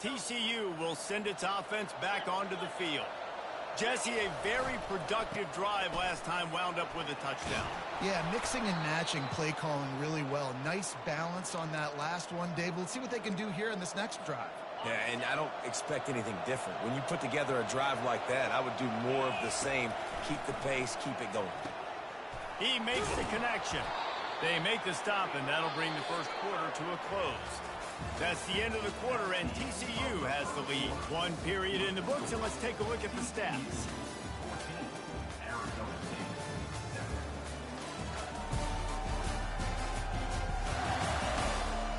TCU will send its offense back onto the field. Jesse, a very productive drive last time wound up with a touchdown. Yeah, mixing and matching play calling really well. Nice balance on that last one, Dave. Let's see what they can do here in this next drive. Yeah, and I don't expect anything different. When you put together a drive like that, I would do more of the same. Keep the pace, keep it going. He makes the connection. They make the stop, and that'll bring the first quarter to a close. That's the end of the quarter, and TCU has the lead. One period in the books, and let's take a look at the stats.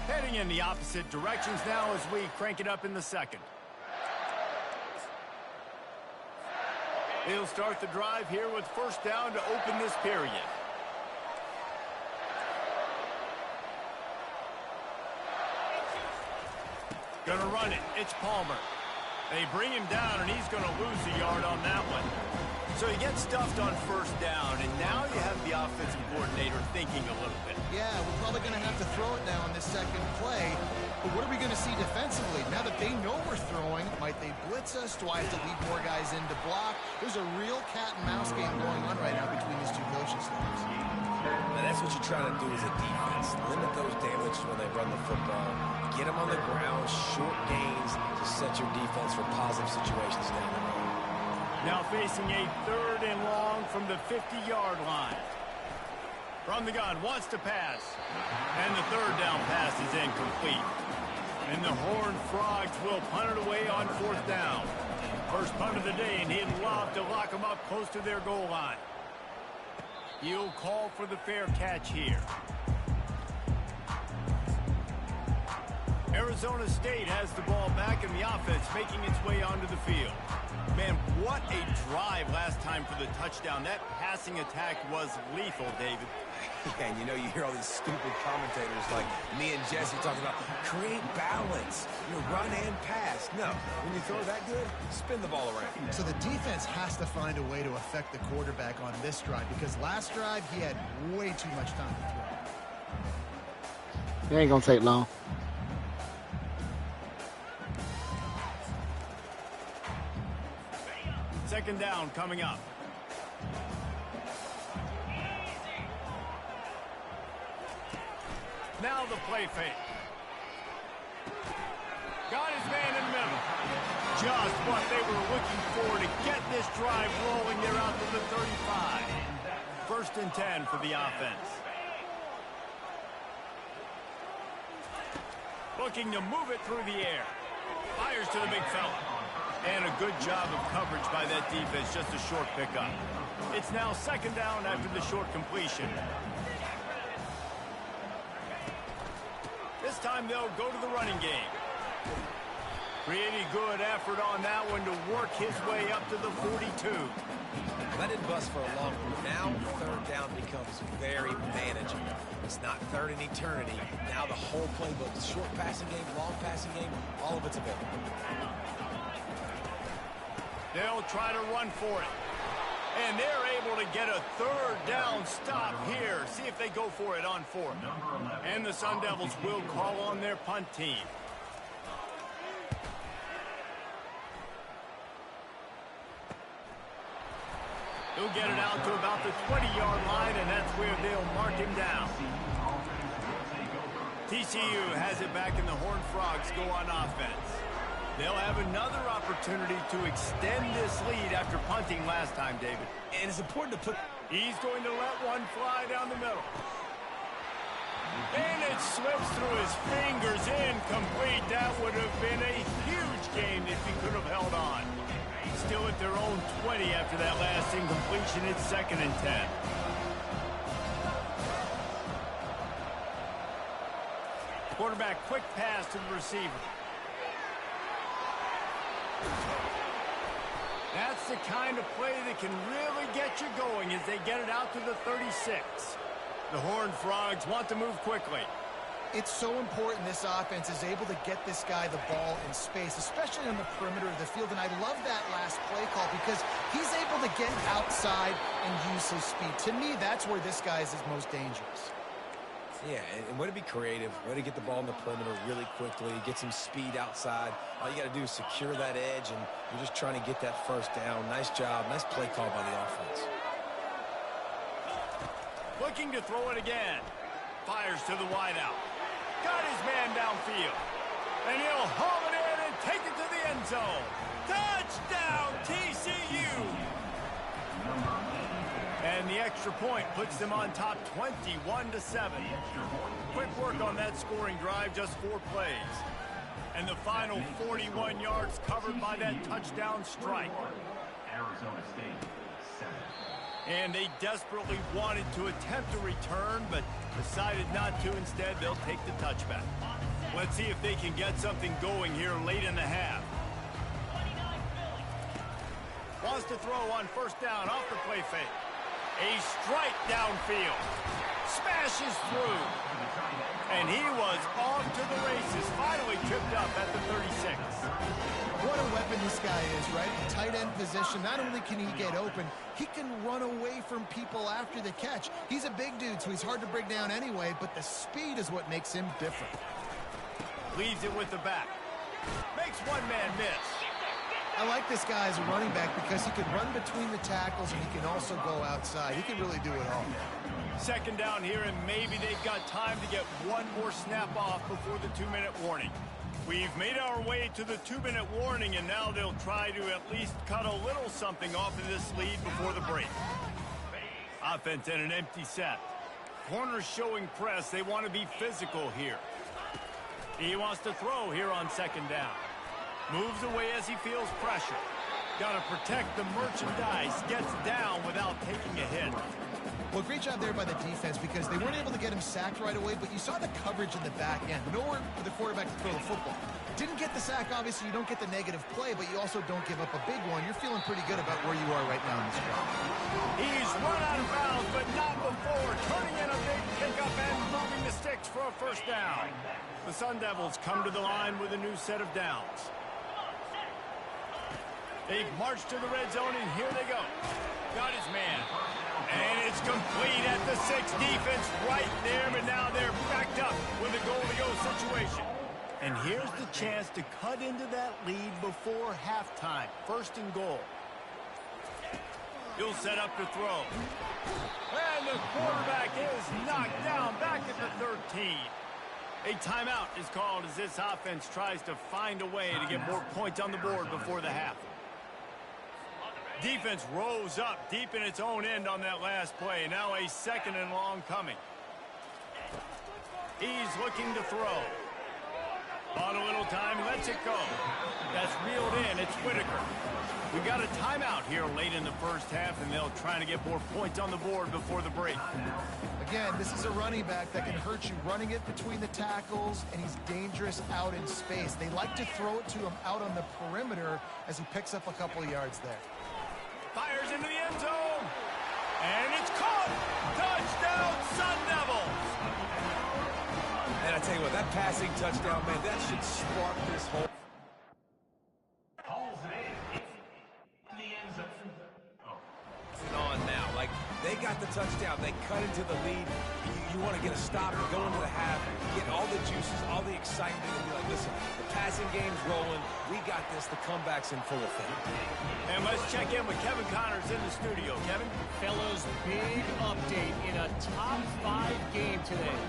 Heading in the opposite directions now as we crank it up in the second. They'll start the drive here with first down to open this period. Gonna run it. It's Palmer. They bring him down, and he's gonna lose a yard on that one. So he gets stuffed on first down, and now you have the offensive coordinator thinking a little bit. Yeah, we're probably going to have to throw it now on this second play. But what are we going to see defensively? Now that they know we're throwing, might they blitz us? Do I have to lead more guys in to block? There's a real cat and mouse game going on right now between these two coaching staffs. Now that's what you're trying to do as a defense. Limit those damages when they run the football. Get them on the ground, short gains to set your defense for positive situations down the road. Now facing a 3rd and long from the 50-yard line. From the gun, wants to pass. And the 3rd down pass is incomplete. And the Horned Frogs will punt it away on 4th down. First punt of the day, and he'd love to lock them up close to their goal line. He'll call for the fair catch here. Arizona State has the ball back, and the offense making its way onto the field. Man, what a drive last time for the touchdown. That passing attack was lethal, David. And you know, you hear all these stupid commentators like me and Jesse talking about create balance, run and pass. No, when you throw that good, spin the ball around. So the defense has to find a way to affect the quarterback on this drive, because last drive he had way too much time to throw. It ain't gonna take long. Second down coming up. Now the play fake. Got his man in the middle. Just what they were looking for to get this drive rolling. They're out to the 35. 1st and 10 for the offense. Looking to move it through the air. Fires to the big fella. And a good job of coverage by that defense, just a short pickup. It's now 2nd down after the short completion. This time they'll go to the running game. Pretty good effort on that one to work his way up to the 42. Let it bust for a long one. Now 3rd down becomes very manageable. It's not 3rd in eternity. Now the whole playbook, short passing game, long passing game, all of it's available. They'll try to run for it. And they're able to get a 3rd down stop here. See if they go for it on 4th. And the Sun Devils will call on their punt team. He'll get it out to about the 20-yard line, and that's where they'll mark him down. TCU has it back, and the Horned Frogs go on offense. They'll have another opportunity to extend this lead after punting last time, David. And it's important to put... He's going to let one fly down the middle. And it slips through his fingers, incomplete. That would have been a huge gain if he could have held on. Still at their own 20 after that last incompletion. It's 2nd and 10. Quarterback, quick pass to the receiver. That's the kind of play that can really get you going as they get it out to the 36. The Horned Frogs want to move quickly. It's so important this offense is able to get this guy the ball in space, especially on the perimeter of the field. And I love that last play call because he's able to get outside and use his speed. To me, that's where this guy is most dangerous. Yeah, and way to be creative, way to get the ball in the perimeter really quickly, get some speed outside. All you got to do is secure that edge, and you're just trying to get that first down. Nice job, nice play call by the offense. Looking to throw it again. Fires to the wideout. Got his man downfield. And he'll haul it in and take it to the end zone. Touchdown, TCU! And the extra point puts them on top 21-7. Quick work on that scoring drive, just 4 plays. And the final 41 yards covered by that touchdown strike. Arizona State, 7. And they desperately wanted to attempt a return, but decided not to. Instead, they'll take the touchback. Let's see if they can get something going here late in the half. Wants to throw on first down off the play fake. A strike downfield. Smashes through. And he was off to the races. Finally tripped up at the 36. What a weapon this guy is, right? In tight end position, not only can he get open, he can run away from people after the catch. He's a big dude, so he's hard to bring down anyway, but the speed is what makes him different. Leaves it with the back. Makes one man miss. I like this guy as a running back because he can run between the tackles and he can also go outside. He can really do it all. Second down here, and maybe they've got time to get one more snap off before the 2-minute warning. We've made our way to the 2-minute warning, and now they'll try to at least cut a little something off of this lead before the break. Offense in an empty set. Corners showing press. They want to be physical here. He wants to throw here on second down. Moves away as he feels pressure. Got to protect the merchandise. Gets down without taking a hit. Well, great job there by the defense because they weren't able to get him sacked right away, but you saw the coverage in the back end. Nowhere for the quarterback to throw the football. Didn't get the sack, obviously. You don't get the negative play, but you also don't give up a big one. You're feeling pretty good about where you are right now in this drive. He's run out of bounds, but not before. Turning in a big pickup and moving the sticks for a first down. The Sun Devils come to the line with a new set of downs. They've marched to the red zone, and here they go. Got his man. And it's complete at the 6. Defense right there, but now they're backed up with a goal-to-go situation. And here's the chance to cut into that lead before halftime. First and goal. He'll set up to throw. And the quarterback is knocked down back at the 13. A timeout is called as this offense tries to find a way to get more points on the board before the half. Defense rose up deep in its own end on that last play. Now a second and long coming. He's looking to throw. On a little time, lets it go. That's reeled in. It's Whitaker. We got a timeout here late in the first half, and they'll try to get more points on the board before the break. Again, this is a running back that can hurt you running it between the tackles, and he's dangerous out in space. They like to throw it to him out on the perimeter as he picks up a couple of yards there. Fires into the end zone. And it's caught. Touchdown, Sun Devils. And I tell you what, that passing touchdown, man, that should spark this whole... on now. Like, they got the touchdown. They cut into the lead. You want to get a stop and go into the half, get all the juices, all the excitement, and be like, listen, the passing game's rolling. We got this. The comeback's in full effect. And let's check in with Kevin Connors in the studio. Kevin? Fellas, big update in a top 5 game today.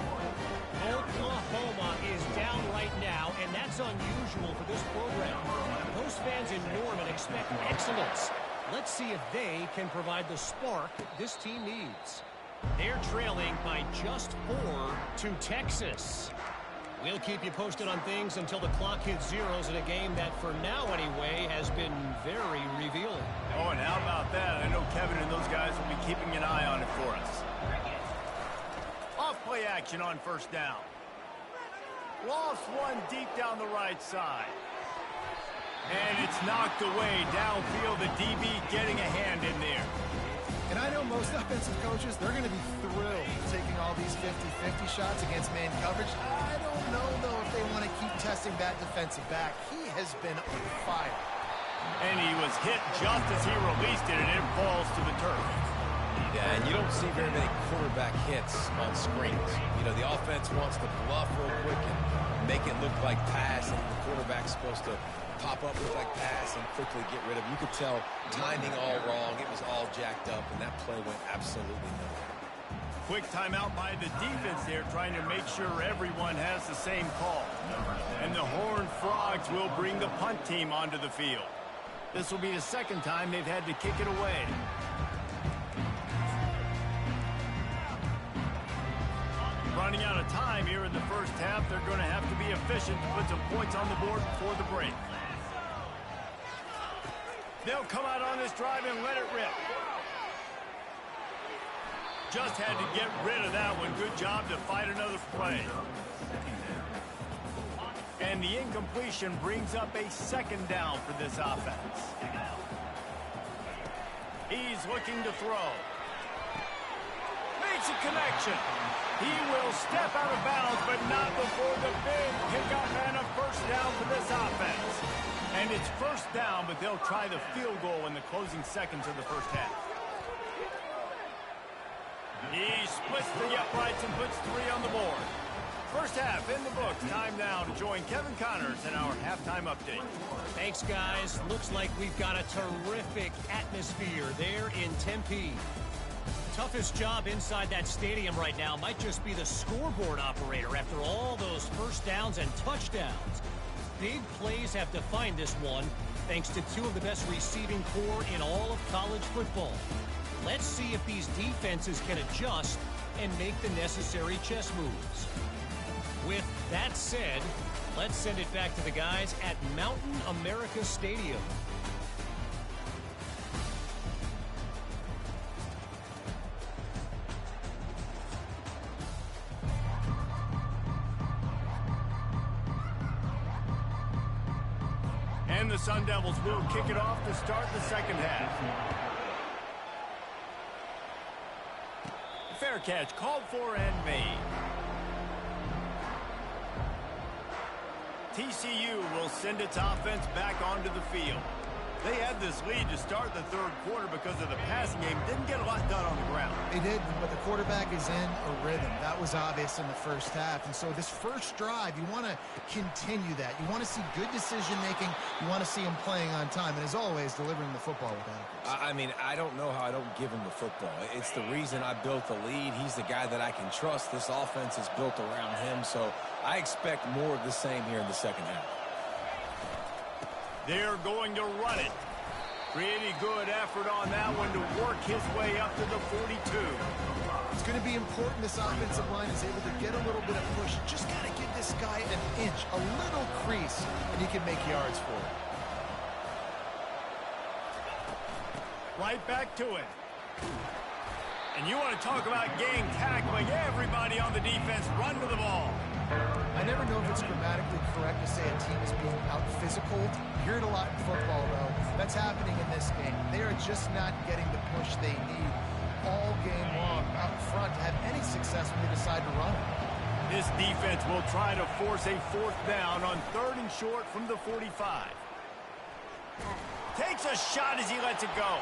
Oklahoma is down right now, and that's unusual for this program. Those fans in Norman expect excellence. Let's see if they can provide the spark this team needs. They're trailing by just 4 to Texas. We'll keep you posted on things until the clock hits zeros in a game that, for now anyway, has been very revealing. Oh, and how about that? I know Kevin and those guys will be keeping an eye on it for us. Off-play action on first down. Lost one deep down the right side. And it's knocked away downfield. The DB getting a hand in there. And I know most offensive coaches, they're going to be thrilled taking all these 50-50 shots against man coverage. I don't know, though, if they want to keep testing that defensive back. He has been on fire. And he was hit just as he released it, and it falls to the turf. Yeah, and you don't see very many quarterback hits on screens. You know, the offense wants to bluff real quick and make it look like pass, and the quarterback's supposed to pop up, look like pass, and quickly get rid of it. You could tell timing all wrong. It was all jacked up, and that play went absolutely nowhere. Quick timeout by the defense there, trying to make sure everyone has the same call. And the Horned Frogs will bring the punt team onto the field. This will be the second time they've had to kick it away. Running out of time here in the first half, they're going to have to be efficient to put some points on the board before the break. They'll come out on this drive and let it rip. Just had to get rid of that one. Good job to fight another play. And the incompletion brings up a second down for this offense. He's looking to throw. Makes a connection. He will step out of bounds, but not before the big pickup and a first down for this offense. And it's first down, but they'll try the field goal in the closing seconds of the first half. He splits the uprights and puts 3 on the board. First half in the books. Time now to join Kevin Connors in our halftime update. Thanks, guys. Looks like we've got a terrific atmosphere there in Tempe. Toughest job inside that stadium right now might just be the scoreboard operator after all those first downs and touchdowns. Big plays have defined this one, thanks to 2 of the best receiving corps in all of college football. Let's see if these defenses can adjust and make the necessary chess moves. With that said, let's send it back to the guys at Mountain America Stadium. And the Sun Devils will kick it off to start the second half. Fair catch, called for and made. TCU will send its offense back onto the field. They had this lead to start the third quarter because of the passing game. Didn't get a lot done on the ground. They did, but the quarterback is in a rhythm. That was obvious in the first half. And so this first drive, you want to continue that. You want to see good decision-making. You want to see him playing on time. And as always, delivering the football with adequacy. I mean, I don't know how I don't give him the football. It's the reason I built the lead. He's the guy that I can trust. This offense is built around him. So I expect more of the same here in the second half. They're going to run it. Pretty good effort on that one to work his way up to the 42. It's going to be important this offensive line is able to get a little bit of push. Just got to give this guy an inch, a little crease, and he can make yards for it. Right back to it. And you want to talk about gang tackling. Everybody on the defense run to the ball. I never know if it's grammatically correct to say a team is being out-physicaled. You hear it a lot in football, though. That's happening in this game. They are just not getting the push they need all game long out front to have any success when they decide to run it. This defense will try to force a fourth down on 3rd and short from the 45. Takes a shot as he lets it go.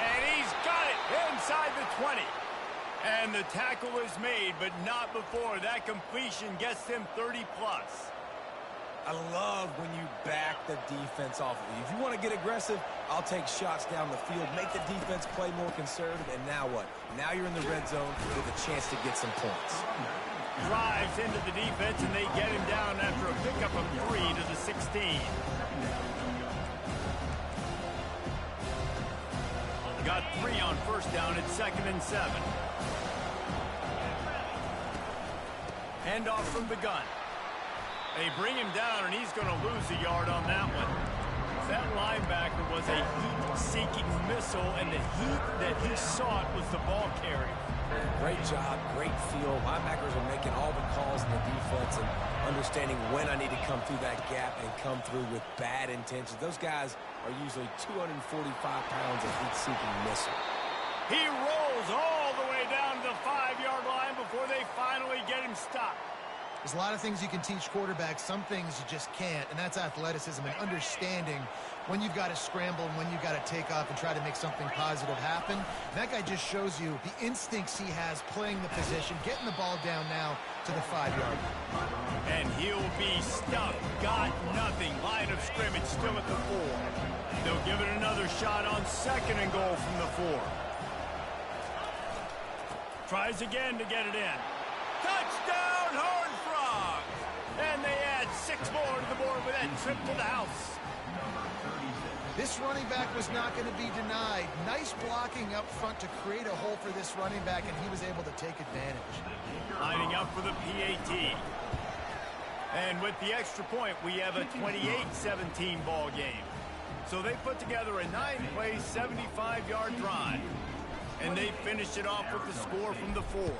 And he's got it inside the 20. And the tackle is made, but not before that completion gets them 30-plus. I love when you back the defense off of you. If you want to get aggressive, I'll take shots down the field, make the defense play more conservative, and now what? Now you're in the red zone with a chance to get some points. Drives into the defense, and they get him down after a pickup of 3 to the 16. Got 3 on first down at 2nd and 7. Handoff from the gun. They bring him down, and he's going to lose a yard on that one. That linebacker was a heat-seeking missile, and the heat that he sought was the ball carrier. Great job, great feel. Linebackers are making all the calls in the defense and understanding when I need to come through that gap and come through with bad intentions. Those guys are usually 245 pounds of heat-seeking missile. He rolls all the way down to the 5-yard line before they finally get him stopped. There's a lot of things you can teach quarterbacks, some things you just can't, and that's athleticism and understanding when you've got to scramble and when you've got to take off and try to make something positive happen. And that guy just shows you the instincts he has playing the position, getting the ball down now to the 5-yard line. And he'll be stuck. Got nothing. Line of scrimmage still at the 4. They'll give it another shot on 2nd and goal from the 4. Tries again to get it in. Touchdown, Horned Frogs! And they add 6 more to the board with that trip to the house. This running back was not going to be denied. Nice blocking up front to create a hole for this running back, and he was able to take advantage. Lining up for the PAT. And with the extra point, we have a 28-17 ball game. So they put together a 9-play, 75-yard drive. And they finished it off with the score from the 4.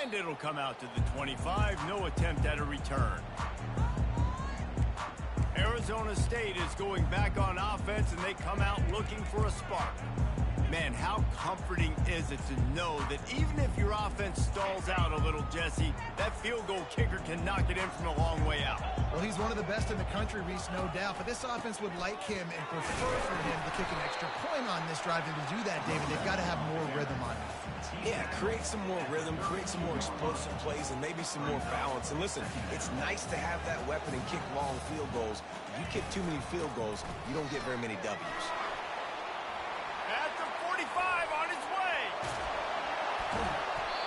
And it'll come out to the 25. No attempt at a return. Arizona State is going back on offense, and they come out looking for a spark. Man, how comforting is it to know that even if your offense stalls out a little, Jesse, that field goal kicker can knock it in from a long way out. Well, he's one of the best in the country, Reese, no doubt. But this offense would like him and prefer for him to kick an extra point on this drive. And to do that, David, they've got to have more rhythm on offense. Yeah, create some more rhythm, create some more explosive plays, and maybe some more balance. And listen, it's nice to have that weapon and kick long field goals. If you kick too many field goals, you don't get very many W's. At the 45 on his way.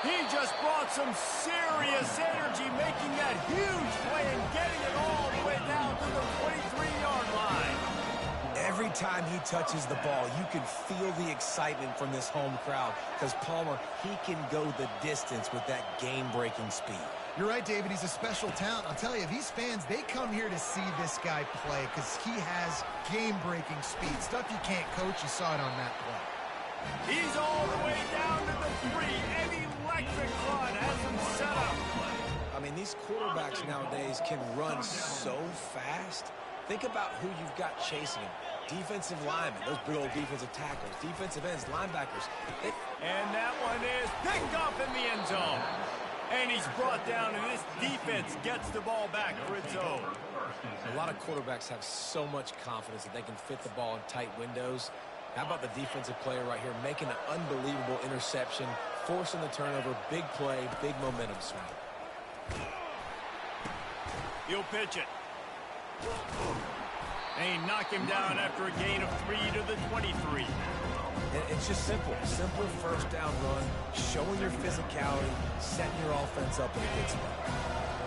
He just brought some serious energy, making that huge play and getting it all the way down to the 23-yard line. Every time he touches the ball, you can feel the excitement from this home crowd because Palmer, he can go the distance with that game-breaking speed. You're right, David. He's a special talent. I'll tell you, these fans, they come here to see this guy play because he has game-breaking speed. Stuff you can't coach. You saw it on that play. He's all the way down to the 3. An electric run has him set up. I mean, these quarterbacks nowadays can run so fast. Think about who you've got chasing him. Defensive linemen, those big old defensive tackles, defensive ends, linebackers. And that one is picked up in the end zone. And he's brought down, and this defense gets the ball back for its own. A lot of quarterbacks have so much confidence that they can fit the ball in tight windows. How about the defensive player right here making an unbelievable interception, forcing the turnover, big play, big momentum swing. He'll pitch it. And he knocked him down after a gain of 3 to the 23. It's just simple. Simple first down run, showing your physicality, setting your offense up in a good spot.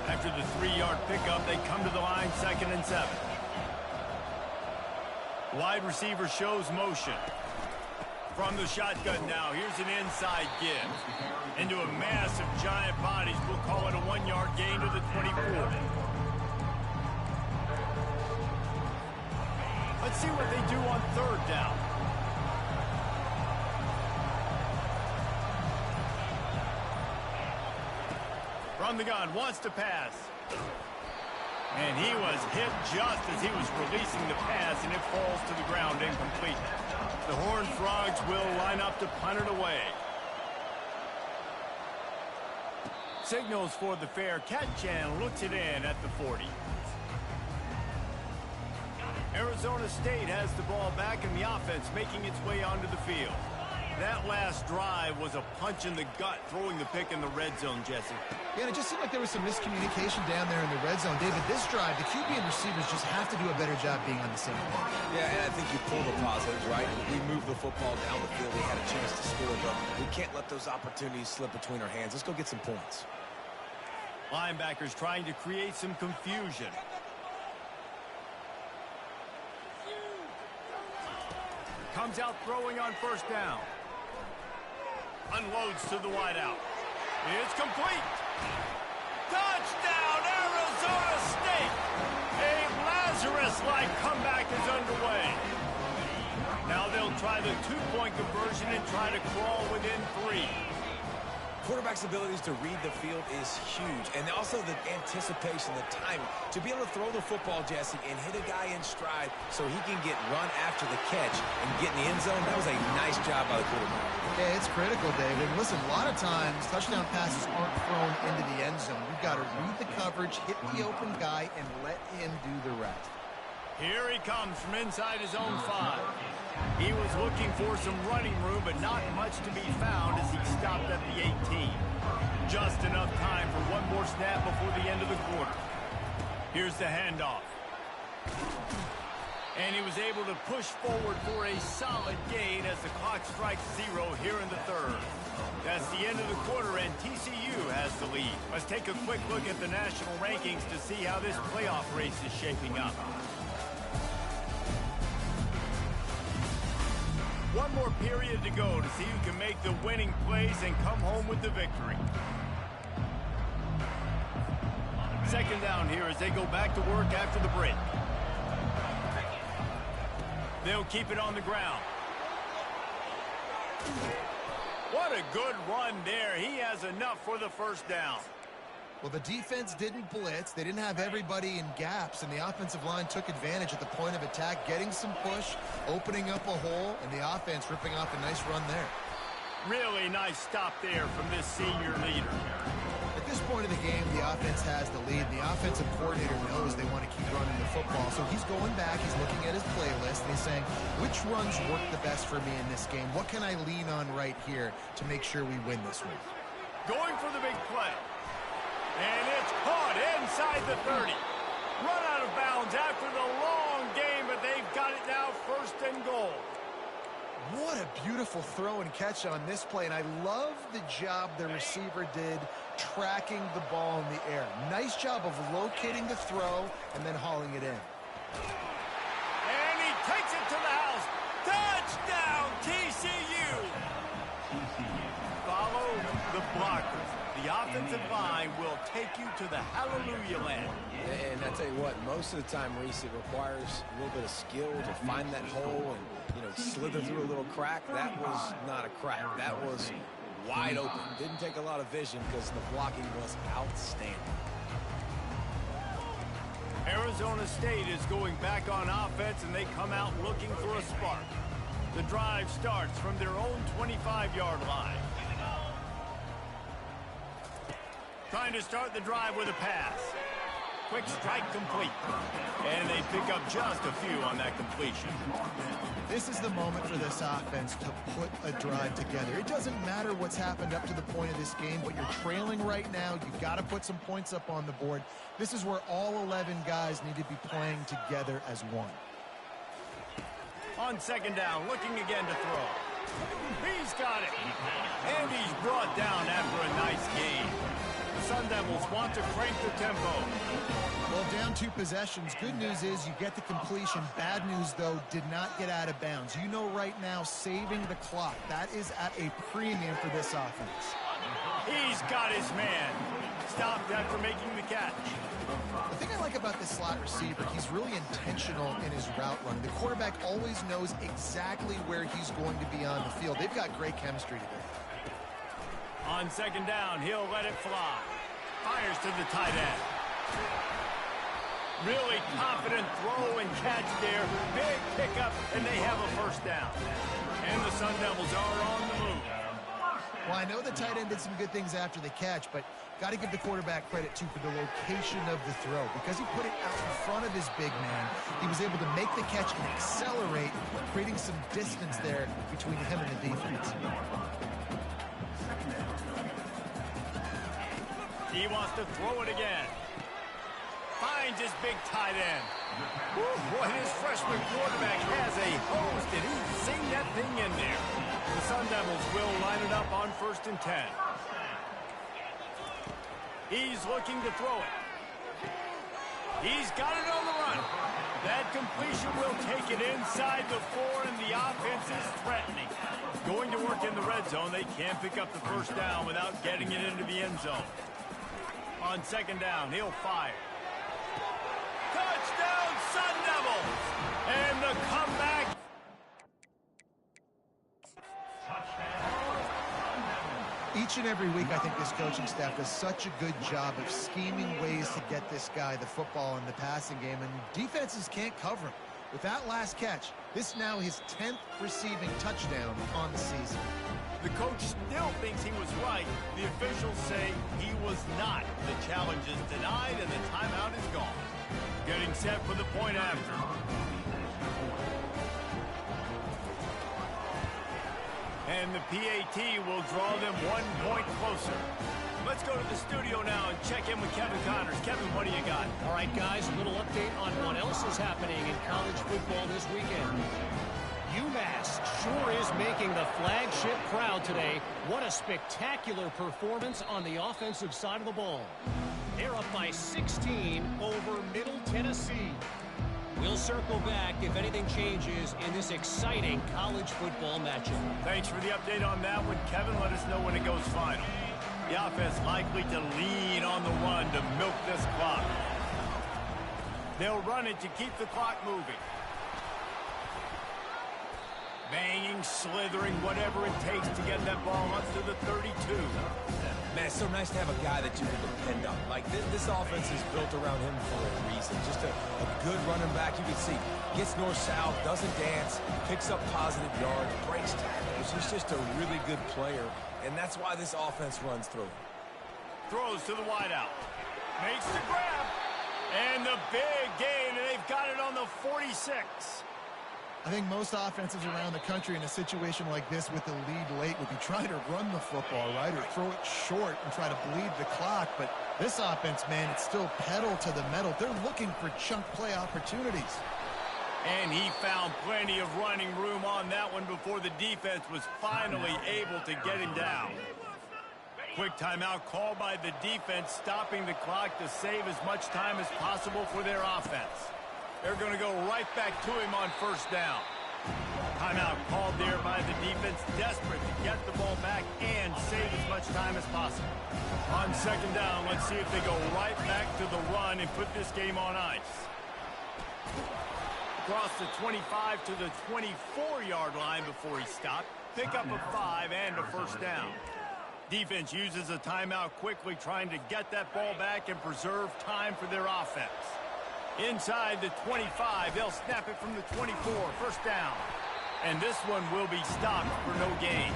After the 3-yard pickup, they come to the line 2nd and 7. Wide receiver shows motion. From the shotgun now, here's an inside give. Into a massive giant bodies. We'll call it a 1-yard gain to the 24. Let's see what they do on 3rd down. From the gun, wants to pass. And he was hit just as he was releasing the pass, and it falls to the ground incomplete. The Horned Frogs will line up to punt it away. Signals for the fair catch and looks it in at the 40. Arizona State has the ball back in the offense, making its way onto the field. That last drive was a punch in the gut, throwing the pick in the red zone, Jesse. Yeah, and it just seemed like there was some miscommunication down there in the red zone. David, this drive, the QB and receivers just have to do a better job being on the same page. Yeah, and I think you pull the positives, right? We moved the football down the field. We had a chance to score, but we can't let those opportunities slip between our hands. Let's go get some points. Linebackers trying to create some confusion. Comes out throwing on 1st down. Unloads to the wideout. It's complete. Touchdown, Arizona State. A Lazarus-like comeback is underway. Now they'll try the 2-point conversion and try to crawl within 3. quarterback's abilities to read the field is huge. And also the anticipation, the timing. To be able to throw the football, Jesse, and hit a guy in stride so he can get run after the catch and get in the end zone, that was a nice job by the quarterback. Yeah, it's critical, David. Listen, a lot of times touchdown passes aren't thrown into the end zone. You've got to read the coverage, hit the open guy, and let him do the rest. Here he comes from inside his own 5. He was looking for some running room, but not much to be found as he stopped at the 18. Just enough time for one more snap before the end of the quarter. Here's the handoff. And he was able to push forward for a solid gain as the clock strikes 0 here in the third. That's the end of the quarter, and TCU has the lead. Let's take a quick look at the national rankings to see how this playoff race is shaping up. One more period to go to see who can make the winning plays and come home with the victory. Second down here as they go back to work after the break. They'll keep it on the ground. What a good run there. He has enough for the first down. Well, the defense didn't blitz. They didn't have everybody in gaps, and the offensive line took advantage at the point of attack, getting some push, opening up a hole, and the offense ripping off a nice run there. Really nice stop there from this senior leader. At this point of the game, the offense has the lead. The offensive coordinator knows they want to keep running the football, so he's going back, he's looking at his playlist, and he's saying, which runs work the best for me in this game? What can I lean on right here to make sure we win this one? Going for the big play. And it's caught inside the 30. Run out of bounds after the long game, but they've got it now first and goal. What a beautiful throw and catch on this play, and I love the job the receiver did tracking the ball in the air. Nice job of locating the throw and then hauling it in. And he takes it to the house. Touchdown, TCU. Follow the blockers. The offensive line will take you to the hallelujah land. And I tell you what, most of the time, Reese, it requires a little bit of skill to find that hole and, slither through a little crack. That was not a crack. That was wide open. Didn't take a lot of vision because the blocking was outstanding. Arizona State is going back on offense, and they come out looking for a spark. The drive starts from their own 25-yard line. Trying to start the drive with a pass. Quick strike complete. And they pick up just a few on that completion. This is the moment for this offense to put a drive together. It doesn't matter what's happened up to the point of this game, but you're trailing right now. You've got to put some points up on the board. This is where all 11 guys need to be playing together as one. On second down, looking again to throw. He's got it. And he's brought down after a nice game. The Sun Devils want to crank the tempo. Well, down 2 possessions. Good news is you get the completion. Bad news, though, did not get out of bounds. You know right now, saving the clock. That is at a premium for this offense. He's got his man. Stopped after making the catch. The thing I like about this slot receiver, he's really intentional in his route running. The quarterback always knows exactly where he's going to be on the field. They've got great chemistry today. On second down, he'll let it fly. Fires to the tight end. Really confident throw and catch there. Big pickup, and they have a first down. And the Sun Devils are on the move. Well, I know the tight end did some good things after the catch, but got to give the quarterback credit, too, for the location of the throw. Because he put it out in front of his big man, he was able to make the catch and accelerate, creating some distance there between him and the defense. He wants to throw it again. Finds his big tight end. Woo, boy, his freshman quarterback has a hose. Did he sing that thing in there? The Sun Devils will line it up on 1st and 10. He's looking to throw it. He's got it on the run. That completion will take it inside the 4, and the offense is threatening. Going to work in the red zone. They can't pick up the first down without getting it into the end zone. On second down, he'll fire. Touchdown, Sun Devils! And the comeback. Each and every week, I think this coaching staff does such a good job of scheming ways to get this guy the football in the passing game, and defenses can't cover him. With that last catch, this is now his 10th receiving touchdown on the season. The coach still thinks he was right. The officials say he was not. The challenge is denied, and the timeout is gone. Getting set for the point after. And the PAT will draw them 1 point closer. Let's go to the studio now and check in with Kevin Connors. Kevin, what do you got? All right, guys, a little update on what else is happening in college football this weekend. UMass sure is making the flagship proud today. What a spectacular performance on the offensive side of the ball. They're up by 16 over Middle Tennessee. We'll circle back if anything changes in this exciting college football matchup. Thanks for the update on that one, Kevin. Let us know when it goes final. The offense likely to lean on the run to milk this clock. They'll run it to keep the clock moving. Banging, slithering, whatever it takes to get that ball up to the 32. Man, it's so nice to have a guy that you can depend on. Like, this offense is built around him for a reason. Just a good running back. You can see, gets north-south, doesn't dance, picks up positive yards, breaks tackles. He's just a really good player, and that's why this offense runs through. Throws to the wideout. Makes the grab. And the big gain, and they've got it on the 46. I think most offenses around the country in a situation like this with the lead late would be trying to run the football, right, or throw it short and try to bleed the clock. But this offense, man, it's still pedal to the metal. They're looking for chunk play opportunities. And he found plenty of running room on that one before the defense was finally able to get him down. Quick timeout called by the defense, stopping the clock to save as much time as possible for their offense. They're going to go right back to him on first down. Timeout called there by the defense, desperate to get the ball back and save as much time as possible. On second down, let's see if they go right back to the run and put this game on ice. Across the 25 to the 24-yard line before he stopped. Pick up a 5 and a first down. Defense uses a timeout quickly, trying to get that ball back and preserve time for their offense. Inside the 25, they'll snap it from the 24, first down. And this one will be stopped for no gain.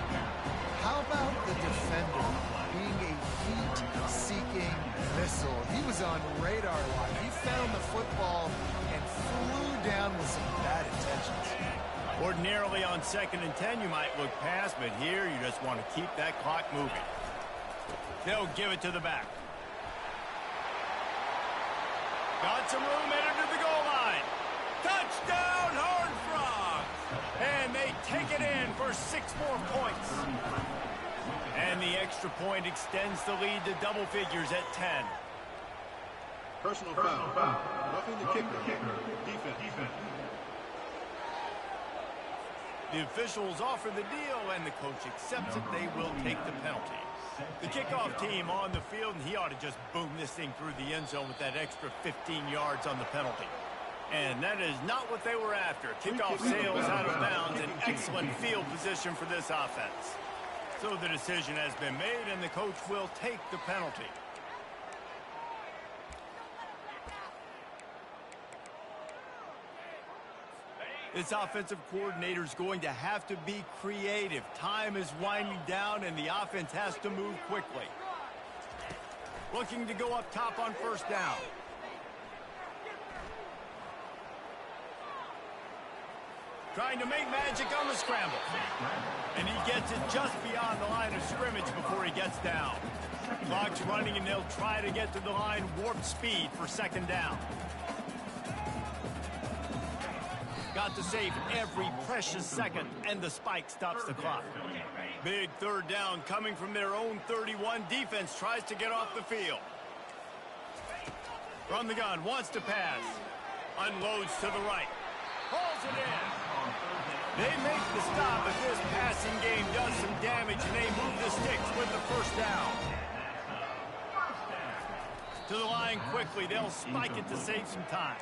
How about the defender being a heat-seeking missile? He was on radar lock. He found the football and flew down with some bad intentions. Ordinarily on 2nd and 10, you might look past, but here you just want to keep that clock moving. They'll give it to the back. Got some room, headed to the goal line. Touchdown, Horned Frogs! And they take it in for 6 more points. And the extra point extends the lead to double figures at 10. Personal foul. Roughing the kicker. Defense. The officials offer the deal, and the coach accepts it. They will take the penalty. The kickoff team on the field, and he ought to just boom this thing through the end zone with that extra 15 yards on the penalty. And that is not what they were after. Kickoff sails out of bounds, an excellent field position for this offense. So the decision has been made, and the coach will take the penalty. This offensive coordinator is going to have to be creative. Time is winding down, and the offense has to move quickly. Looking to go up top on first down. Trying to make magic on the scramble. And he gets it just beyond the line of scrimmage before he gets down. Clock's running, and they'll try to get to the line warp speed for second down. Got to save every precious second, and the spike stops the clock. Big third down coming from their own 31. Defense tries to get off the field. From the gun, wants to pass. Unloads to the right. Hauls it in. They make the stop, but this passing game does some damage, and they move the sticks with the first down. To the line quickly. They'll spike it to save some time.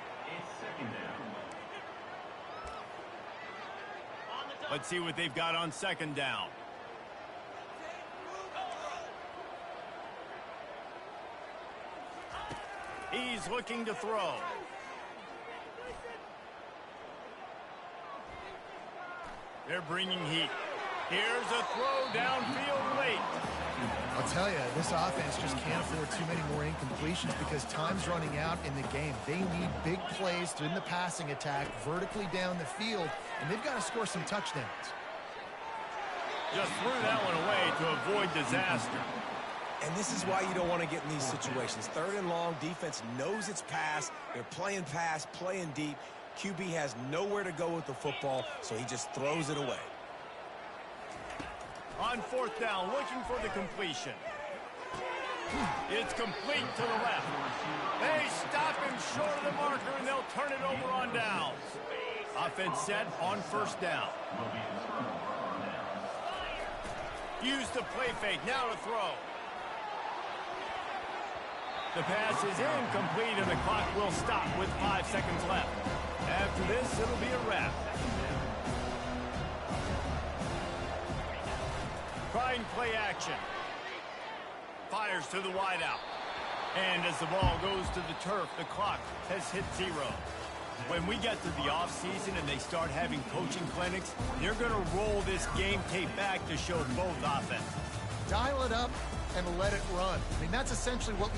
Let's see what they've got on second down. He's looking to throw. They're bringing heat. Here's a throw downfield late. I'll tell you, this offense just can't afford too many more incompletions because time's running out in the game. They need big plays in the passing attack, vertically down the field, and they've got to score some touchdowns. Just threw that one away to avoid disaster. And this is why you don't want to get in these situations. 3rd and long, defense knows it's pass. They're playing pass, playing deep. QB has nowhere to go with the football, so he just throws it away. On 4th down, looking for the completion. It's complete to the left. They stop him short of the marker, and they'll turn it over on downs. Offense set on 1st down. Use the play fake, now to throw. The pass is incomplete, and the clock will stop with 5 seconds left. After this, it'll be a wrap. Trying play action. Fires to the wideout. And as the ball goes to the turf, the clock has hit 0. When we get to the offseason and they start having coaching clinics, they're going to roll this game tape back to show both offenses. Dial it up and let it run. I mean, that's essentially what